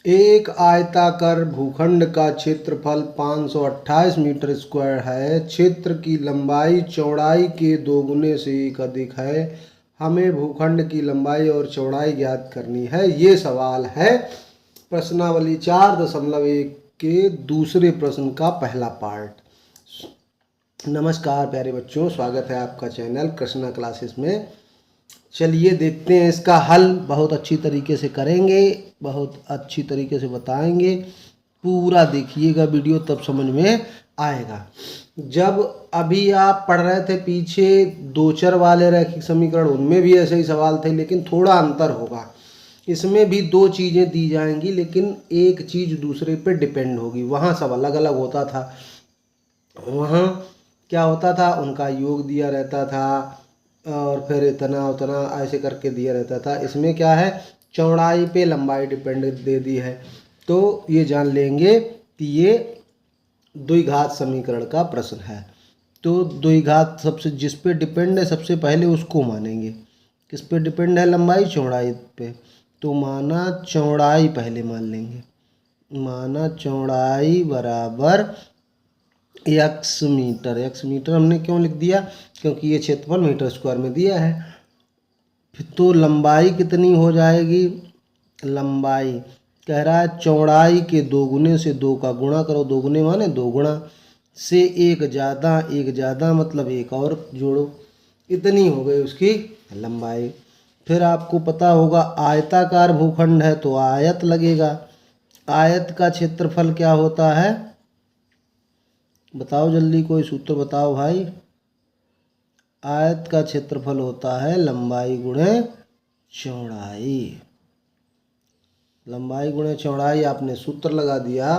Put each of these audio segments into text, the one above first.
एक आयताकार भूखंड का क्षेत्रफल 528 मीटर स्क्वायर है। क्षेत्र की लंबाई चौड़ाई के दोगुने से एक अधिक है। हमें भूखंड की लंबाई और चौड़ाई ज्ञात करनी है। ये सवाल है प्रश्नावली 4.1 के दूसरे प्रश्न का पहला पार्ट। नमस्कार प्यारे बच्चों, स्वागत है आपका चैनल कृष्णा क्लासेस में। चलिए देखते हैं इसका हल। बहुत अच्छी तरीके से करेंगे, बहुत अच्छी तरीके से बताएंगे। पूरा देखिएगा वीडियो, तब समझ में आएगा। जब अभी आप पढ़ रहे थे पीछे दो चर वाले रैखिक समीकरण, उनमें भी ऐसे ही सवाल थे, लेकिन थोड़ा अंतर होगा। इसमें भी दो चीज़ें दी जाएंगी, लेकिन एक चीज़ दूसरे पे डिपेंड होगी। वहाँ सब अलग अलग होता था। वहाँ क्या होता था, उनका योग दिया रहता था और फिर इतना उतना ऐसे करके दिया रहता था। इसमें क्या है, चौड़ाई पे लंबाई डिपेंड दे दी है। तो ये जान लेंगे कि ये द्विघात समीकरण का प्रश्न है। तो द्विघात सबसे जिस पे डिपेंड है सबसे पहले उसको मानेंगे। किस पे डिपेंड है? लंबाई चौड़ाई पे। तो माना चौड़ाई पहले मान लेंगे। माना चौड़ाई बराबर एक्स मीटर। एक्स मीटर हमने क्यों लिख दिया? क्योंकि ये क्षेत्रफल मीटर स्क्वायर में दिया है। फिर तो लंबाई कितनी हो जाएगी? लंबाई कह रहा है चौड़ाई के दोगुने से दो का गुणा करो। दोगुने माने दो गुणा से एक ज़्यादा, एक ज़्यादा मतलब एक और जोड़ो। इतनी हो गई उसकी लंबाई। फिर आपको पता होगा आयताकार भूखंड है तो आयत लगेगा। आयत का क्षेत्रफल क्या होता है? बताओ जल्दी, कोई सूत्र बताओ भाई। आयत का क्षेत्रफल होता है लंबाई गुणे चौड़ाई। लंबाई गुणे चौड़ाई आपने सूत्र लगा दिया।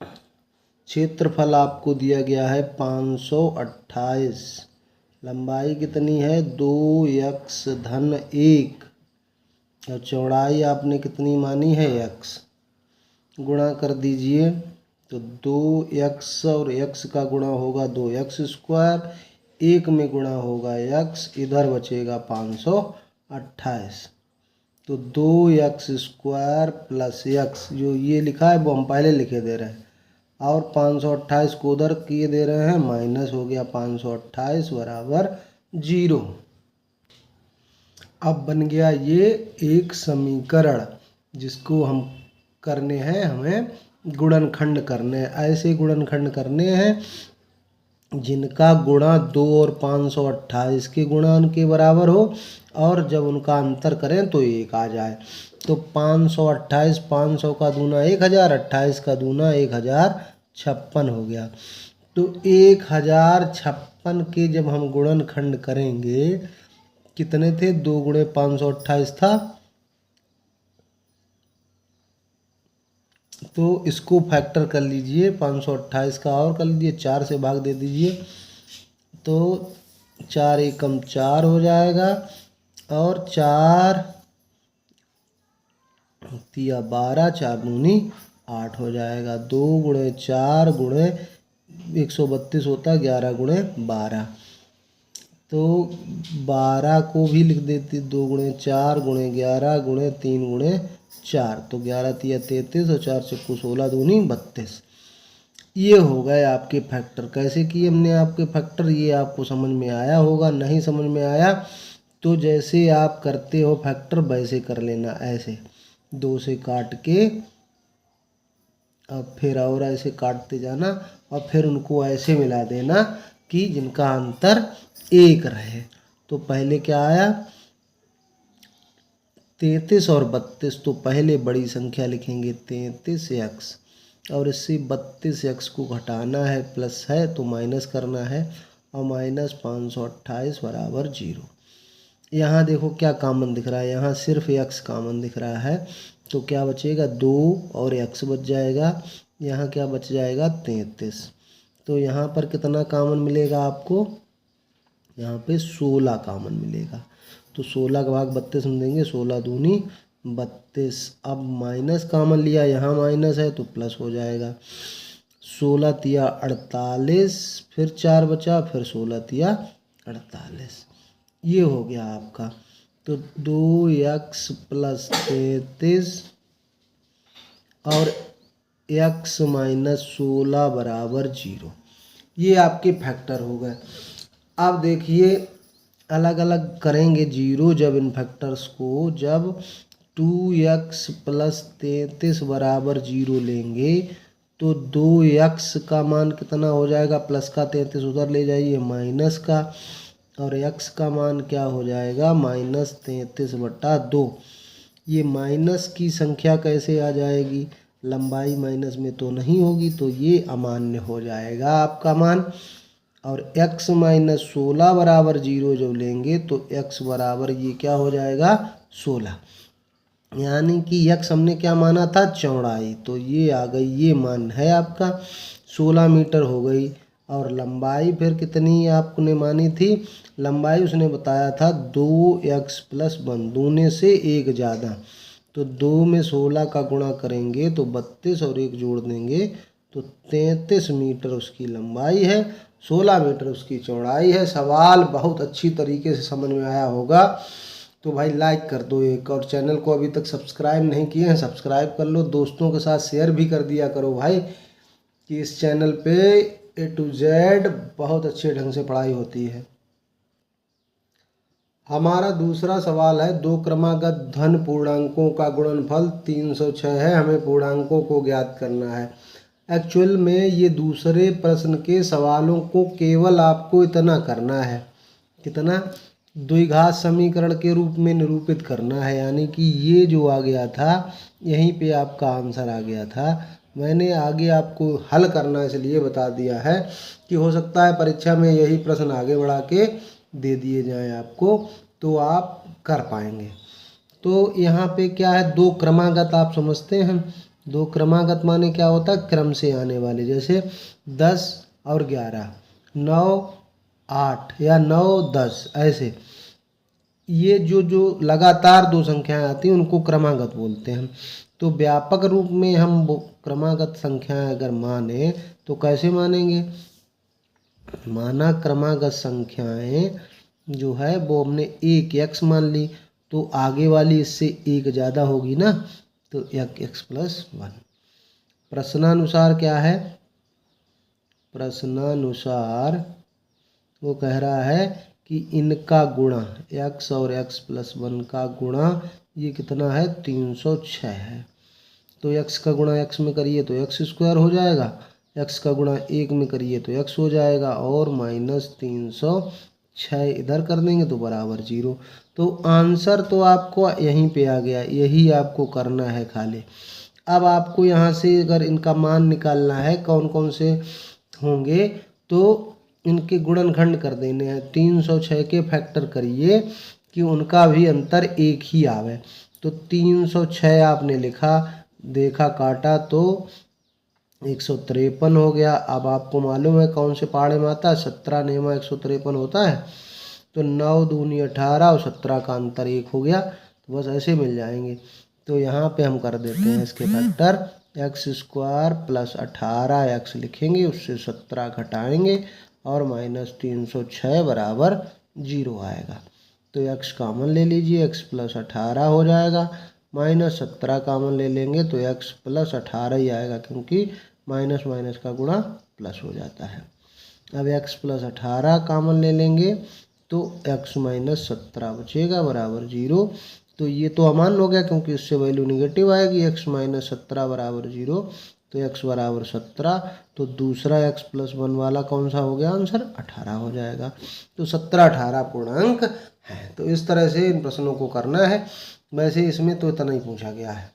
क्षेत्रफल आपको दिया गया है 528। लंबाई कितनी है? 2x-1 और चौड़ाई आपने कितनी मानी है? x। गुणा कर दीजिए तो 2x और x का गुणा होगा 2x स्क्वायर, एक में गुणा होगा x, इधर बचेगा 528। तो 2x स्क्वायर प्लस x, जो ये लिखा है वो हम पहले लिखे दे रहे हैं, और 528 को उधर किए दे रहे हैं, माइनस हो गया 528 बराबर 0। अब बन गया ये एक समीकरण जिसको हम करने हैं, हमें गुणनखंड करने हैं। ऐसे गुणनखंड करने हैं जिनका गुणा 2 और 528 के गुणन के बराबर हो, और जब उनका अंतर करें तो 1 आ जाए। तो 528, 500 का दूना 1000, 28 का दूना 1056 हो गया। तो 1056 के जब हम गुणनखंड करेंगे, कितने थे? 2 गुणे 528 था। तो इसको फैक्टर कर लीजिए, 528 का और कर लीजिए, 4 से भाग दे दीजिए तो 4 एकम 4 हो जाएगा, और 4 तिया 12, 4 दूनी 8 हो जाएगा। 2 गुणे 4 गुणे 132 होता है, 11 गुणे 12। तो 12 को भी लिख देते, 2 गुणे 4 गुणे 11 गुणे 3 गुणे 4, तो 11 तिया 33 और 4 चक्कू 16 दूनी 32। ये हो गए आपके फैक्टर। कैसे किए हमने आपके फैक्टर, ये आपको समझ में आया होगा। नहीं समझ में आया तो जैसे आप करते हो फैक्टर वैसे कर लेना। ऐसे 2 से काट के, अब फिर और ऐसे काटते जाना, और फिर उनको ऐसे मिला देना कि जिनका अंतर 1 रहे। तो पहले क्या आया? 33 और 32। तो पहले बड़ी संख्या लिखेंगे 33x, और इससे 32x को घटाना है, प्लस है तो माइनस करना है, और माइनस 528 बराबर 0। यहाँ देखो क्या कॉमन दिख रहा है, यहाँ सिर्फ x कॉमन दिख रहा है। तो क्या बचेगा? 2 और x बच जाएगा। यहाँ क्या बच जाएगा? 33। तो यहाँ पर कितना कॉमन मिलेगा आपको? यहाँ पे 16 कॉमन मिलेगा। तो 16 का भाग 32 में देंगे, 16 दूनी 32। अब माइनस कॉमन लिया, यहाँ माइनस है तो प्लस हो जाएगा। 16 तिया 48, फिर 4 बचा, फिर 16 तिया 48। ये हो गया आपका। तो 2x प्लस 33 और x माइनस 16 बराबर 0। ये आपके फैक्टर हो गए। अब देखिए अलग अलग करेंगे जीरो जब इन फैक्टर्स को, जब 2x प्लस 33 बराबर 0 लेंगे तो 2x का मान कितना हो जाएगा, प्लस का 33 उधर ले जाइए माइनस का, और x का मान क्या हो जाएगा माइनस 33/2। ये माइनस की संख्या कैसे आ जाएगी, लंबाई माइनस में तो नहीं होगी, तो ये अमान्य हो जाएगा आपका मान। और x माइनस 16 बराबर 0 जब लेंगे तो x बराबर ये क्या हो जाएगा 16, यानी कि x हमने क्या माना था चौड़ाई, तो ये आ गई, ये मान है आपका 16 मीटर हो गई। और लंबाई फिर कितनी आपने मानी थी, लंबाई उसने बताया था 2x प्लस 1, दूने से एक ज़्यादा, तो 2 में 16 का गुणा करेंगे तो 32 और 1 जोड़ देंगे तो 33 मीटर उसकी लंबाई है, 16 मीटर उसकी चौड़ाई है। सवाल बहुत अच्छी तरीके से समझ में आया होगा, तो भाई लाइक कर दो एक, और चैनल को अभी तक सब्सक्राइब नहीं किए हैं सब्सक्राइब कर लो, दोस्तों के साथ शेयर भी कर दिया करो भाई, कि इस चैनल पे A to Z बहुत अच्छे ढंग से पढ़ाई होती है। हमारा दूसरा सवाल है, दो क्रमागत धन पूर्णांकों का गुणनफल 306 है, हमें पूर्णांकों को ज्ञात करना है। एक्चुअल में ये दूसरे प्रश्न के सवालों को केवल आपको इतना करना है, कितना, द्विघात समीकरण के रूप में निरूपित करना है, यानी कि ये जो आ गया था यहीं पे आपका आंसर आ गया था। मैंने आगे आपको हल करना इसलिए बता दिया है कि हो सकता है परीक्षा में यही प्रश्न आगे बढ़ा के दे दिए जाएं आपको, तो आप कर पाएंगे। तो यहाँ पे क्या है, दो क्रमागत आप समझते हैं, दो क्रमागत माने क्या होता है, क्रम से आने वाले, जैसे 10 और 11, 9 8 या 9 10, ऐसे ये जो लगातार दो संख्याएं आती हैं उनको क्रमागत बोलते हैं। तो व्यापक रूप में हम वो क्रमागत संख्याएं अगर माने तो कैसे मानेंगे, माना क्रमागत संख्याएं जो है वो हमने एक x मान ली, तो आगे वाली इससे एक ज़्यादा होगी ना, तो x प्लस 1। प्रश्नानुसार क्या है, प्रश्नानुसार वो कह रहा है कि इनका गुणा x और x प्लस 1 का गुणा ये कितना है 306 है। तो x का गुणा x में करिए तो x स्क्वायर हो जाएगा, x का गुणा 1 में करिए तो x हो जाएगा, और माइनस 306 इधर कर देंगे तो बराबर 0। तो आंसर तो आपको यहीं पे आ गया, यही आपको करना है खाली। अब आपको यहाँ से अगर इनका मान निकालना है कौन कौन से होंगे, तो इनके गुणनखंड कर देने हैं, 306 के फैक्टर करिए कि उनका भी अंतर एक ही आवे। तो 306 आपने लिखा, देखा काटा तो 153 हो गया। अब आपको मालूम है कौन से पहाड़े में आता है, 17 नेमा 153 होता है, तो 9 दूनी 18 और 17 का अंतर 1 हो गया, तो बस ऐसे मिल जाएंगे। तो यहाँ पे हम कर देते हैं इसके factor, x square plus 18x लिखेंगे, उससे 17 घटाएंगे और माइनस 306 बराबर 0 आएगा। तो x कॉमन ले लीजिए, x प्लस 18 हो जाएगा, माइनस 17 कॉमन ले लेंगे तो x प्लस 18 ही आएगा, क्योंकि माइनस माइनस का गुणा प्लस हो जाता है। अब x प्लस 18 कॉमन ले लेंगे तो x माइनस 17 बचेगा बराबर 0। तो ये तो अमान्य हो गया क्योंकि इससे वैल्यू निगेटिव आएगी, x माइनस 17 बराबर 0, तो x बराबर 17। तो दूसरा x प्लस 1 वाला कौन सा हो गया आंसर, 18 हो जाएगा। तो 17 18 पूर्णांक है। तो इस तरह से इन प्रश्नों को करना है, वैसे इसमें तो इतना ही पूछा गया है।